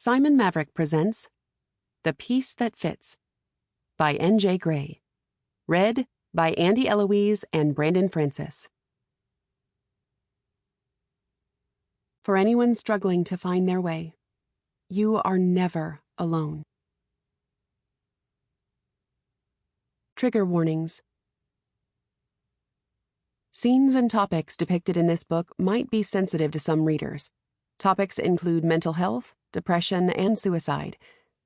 Simon Maverick presents The Piece That Fits by N.J. Gray. Read by Andi, Eloise, and Brandon Francis. For anyone struggling to find their way, you are never alone. Trigger warnings. Scenes and topics depicted in this book might be sensitive to some readers. Topics include mental health, depression, and suicide.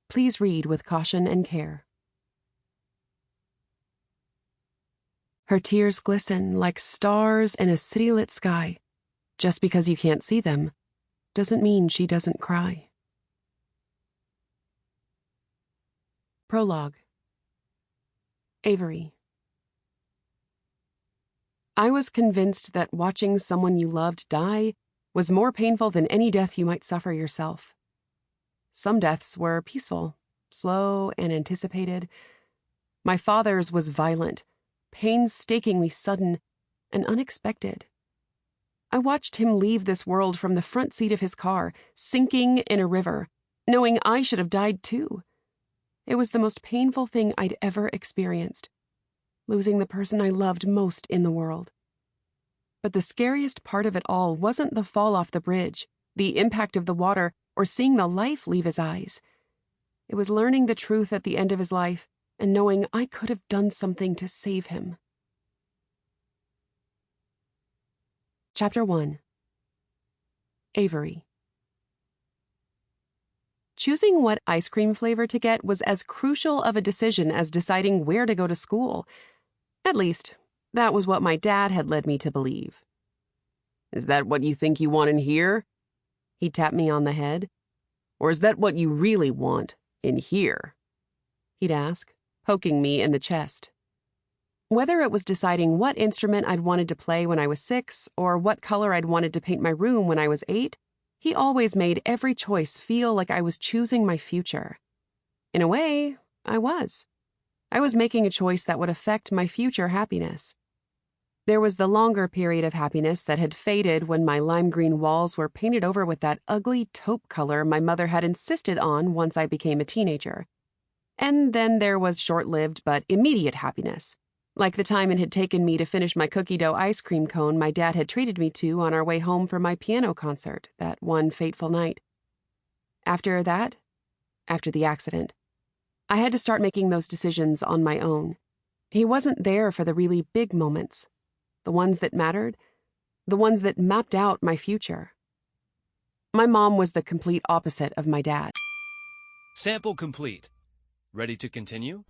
Please read with caution and care. Her tears glisten like stars in a city-lit sky. Just because you can't see them doesn't mean she doesn't cry. Prologue. Avery. I was convinced that watching someone you loved die was more painful than any death you might suffer yourself. Some deaths were peaceful, slow, and anticipated. My father's was violent, painstakingly sudden, and unexpected. I watched him leave this world from the front seat of his car, sinking in a river, knowing I should have died too. It was the most painful thing I'd ever experienced, losing the person I loved most in the world. But the scariest part of it all wasn't the fall off the bridge, the impact of the water, or seeing the life leave his eyes. It was learning the truth at the end of his life and knowing I could have done something to save him. Chapter 1. Avery. Choosing what ice cream flavor to get was as crucial of a decision as deciding where to go to school. At least, that was what my dad had led me to believe. "Is that what you think you want in here?" He tapped me on the head. "Or is that what you really want in here?" He'd ask, poking me in the chest. Whether it was deciding what instrument I'd wanted to play when I was 6 or what color I'd wanted to paint my room when I was 8, he always made every choice feel like I was choosing my future. In a way, I was. I was making a choice that would affect my future happiness. There was the longer period of happiness that had faded when my lime green walls were painted over with that ugly taupe color my mother had insisted on once I became a teenager. And then there was short-lived but immediate happiness, like the time it had taken me to finish my cookie dough ice cream cone my dad had treated me to on our way home from my piano concert that one fateful night. After that, after the accident, I had to start making those decisions on my own. He wasn't there for the really big moments, the ones that mattered, the ones that mapped out my future. My mom was the complete opposite of my dad. Sample complete. Ready to continue?